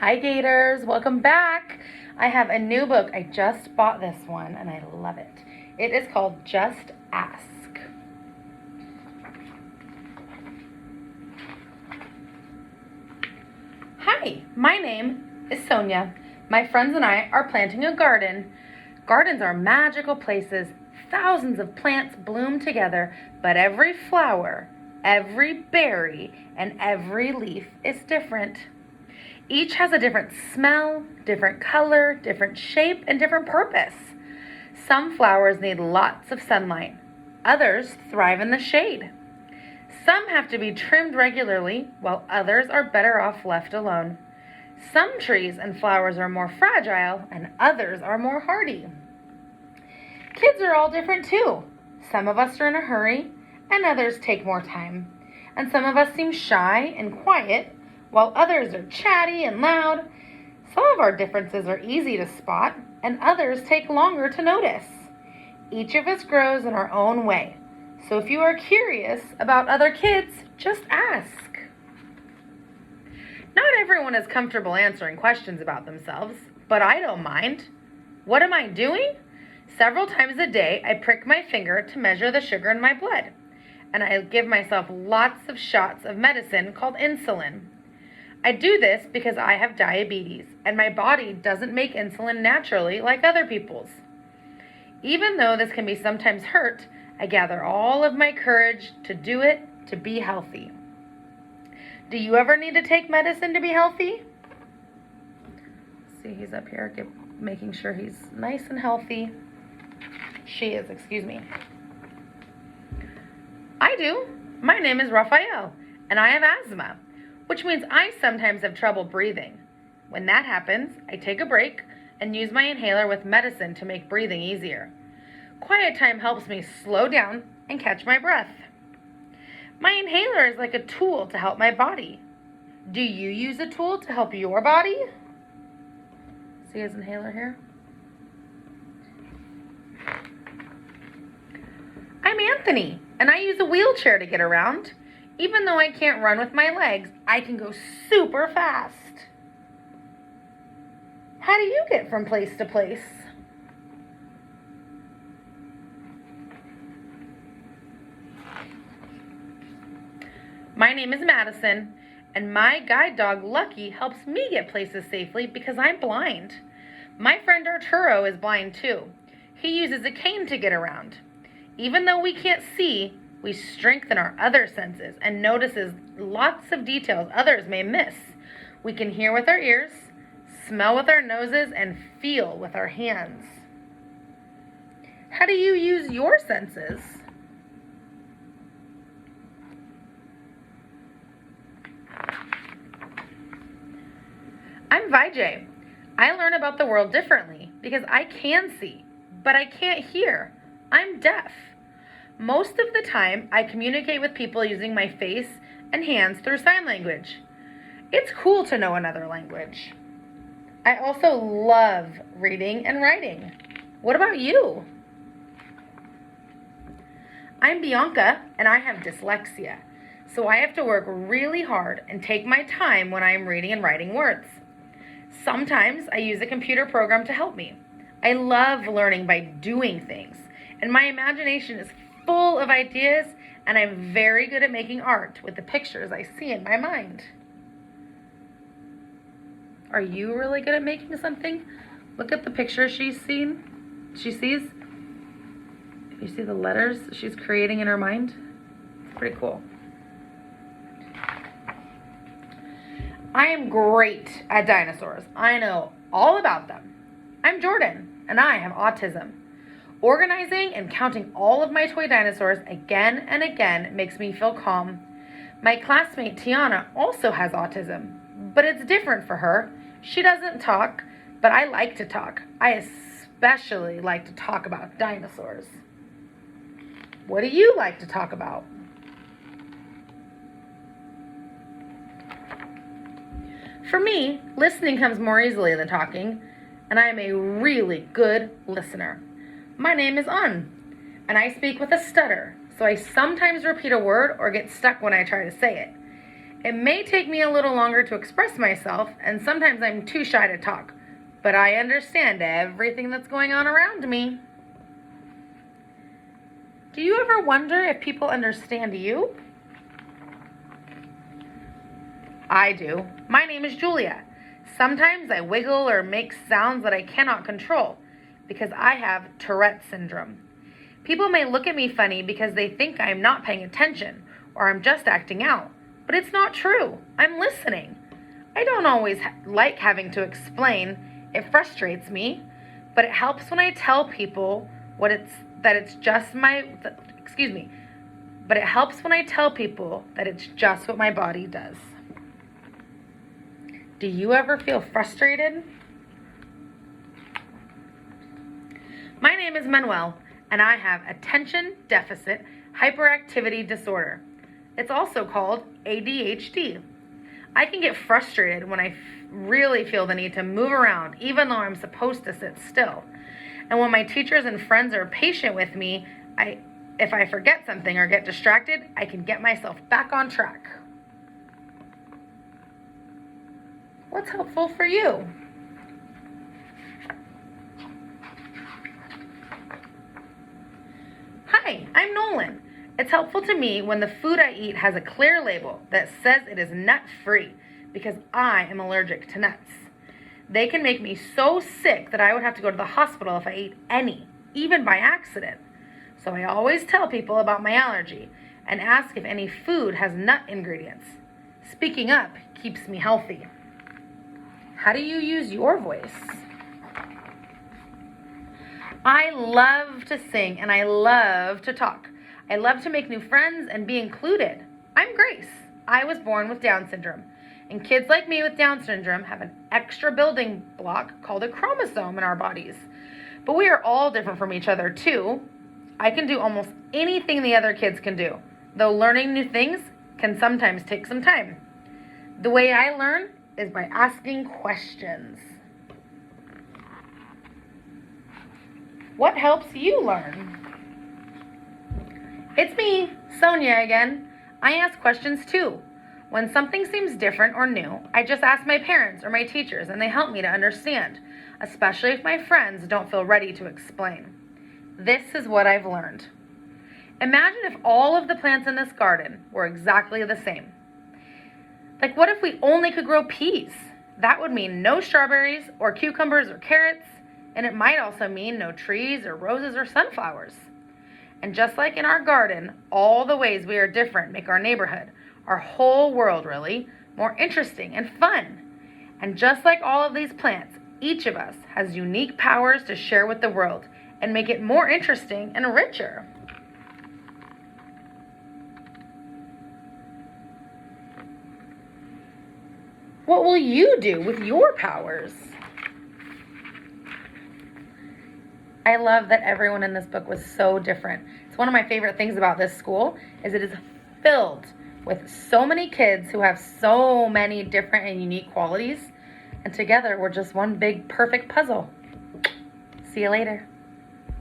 Hi Gators, welcome back. I have a new book. I just bought this one and I love it. It is called Just Ask. Hi, my name is Sonia. My friends and I are planting a garden. Gardens are magical places. Thousands of plants bloom together, but every flower, every berry, and every leaf is different. Each has a different smell, different color, different shape, and different purpose. Some flowers need lots of sunlight. Others thrive in the shade. Some have to be trimmed regularly, while others are better off left alone. Some trees and flowers are more fragile, and others are more hardy. Kids are all different too. Some of us are in a hurry, and others take more time. And some of us seem shy and quiet, while others are chatty and loud. Some of our differences are easy to spot, and others take longer to notice. Each of us grows in our own way. So if you are curious about other kids, just ask. Not everyone is comfortable answering questions about themselves, but I don't mind. What am I doing? Several times a day, I prick my finger to measure the sugar in my blood, and I give myself lots of shots of medicine called insulin. I do this because I have diabetes, and my body doesn't make insulin naturally like other people's. Even though this can be sometimes hurt, I gather all of my courage to do it to be healthy. Do you ever need to take medicine to be healthy? See, he's up here making sure he's nice and healthy. She is, excuse me. I do. My name is Raphael, and I have asthma, which means I sometimes have trouble breathing. When that happens, I take a break and use my inhaler with medicine to make breathing easier. Quiet time helps me slow down and catch my breath. My inhaler is like a tool to help my body. Do you use a tool to help your body? See his inhaler here? I'm Anthony, and I use a wheelchair to get around. Even though I can't run with my legs, I can go super fast. How do you get from place to place? My name is Madison, and my guide dog Lucky helps me get places safely because I'm blind. My friend Arturo is blind too. He uses a cane to get around. Even though we can't see, we strengthen our other senses and notices lots of details others may miss. We can hear with our ears, smell with our noses, and feel with our hands. How do you use your senses? I'm Vijay. I learn about the world differently because I can see, but I can't hear. I'm deaf. Most of the time, I communicate with people using my face and hands through sign language. It's cool to know another language. I also love reading and writing. What about you? I'm Bianca, and I have dyslexia, so I have to work really hard and take my time when I am reading and writing words. Sometimes I use a computer program to help me. I love learning by doing things, and my imagination is full of ideas, and I'm very good at making art with the pictures I see in my mind. Are you really good at making something? Look at the picture she sees. You see the letters she's creating in her mind? It's pretty cool. I am great at dinosaurs. I know all about them. I'm Jordan, and I have autism. Organizing and counting all of my toy dinosaurs again and again makes me feel calm. My classmate Tiana also has autism, but it's different for her. She doesn't talk, but I like to talk. I especially like to talk about dinosaurs. What do you like to talk about? For me, listening comes more easily than talking, and I am a really good listener. My name is An, and I speak with a stutter, so I sometimes repeat a word or get stuck when I try to say it. It may take me a little longer to express myself, and sometimes I'm too shy to talk, but I understand everything that's going on around me. Do you ever wonder if people understand you? I do. My name is Julia. Sometimes I wiggle or make sounds that I cannot control because I have Tourette syndrome. People may look at me funny because they think I'm not paying attention or I'm just acting out, but it's not true. I'm listening. I don't always like having to explain. It frustrates me, but it helps when I tell people but it helps when I tell people that it's just what my body does. Do you ever feel frustrated? My name is Manuel, and I have attention deficit hyperactivity disorder. It's also called ADHD. I can get frustrated when I really feel the need to move around, even though I'm supposed to sit still. And when my teachers and friends are patient with me, if I forget something or get distracted, I can get myself back on track. What's helpful for you? Hi, I'm Nolan. It's helpful to me when the food I eat has a clear label that says it is nut-free because I am allergic to nuts. They can make me so sick that I would have to go to the hospital if I ate any, even by accident. So I always tell people about my allergy and ask if any food has nut ingredients. Speaking up keeps me healthy. How do you use your voice? I love to sing and I love to talk. I love to make new friends and be included. I'm Grace. I was born with Down syndrome. And kids like me with Down syndrome have an extra building block called a chromosome in our bodies. But we are all different from each other too. I can do almost anything the other kids can do, though learning new things can sometimes take some time. The way I learn is by asking questions. What helps you learn? It's me, Sonia again. I ask questions too. When something seems different or new, I just ask my parents or my teachers and they help me to understand, especially if my friends don't feel ready to explain. This is what I've learned. Imagine if all of the plants in this garden were exactly the same. Like what if we only could grow peas? That would mean no strawberries or cucumbers or carrots, and it might also mean no trees or roses or sunflowers. And just like in our garden, all the ways we are different make our neighborhood, our whole world really, more interesting and fun. And just like all of these plants, each of us has unique powers to share with the world and make it more interesting and richer. What will you do with your powers? I love that everyone in this book was so different. It's one of my favorite things about this school is it is filled with so many kids who have so many different and unique qualities, and together we're just one big perfect puzzle. See you later.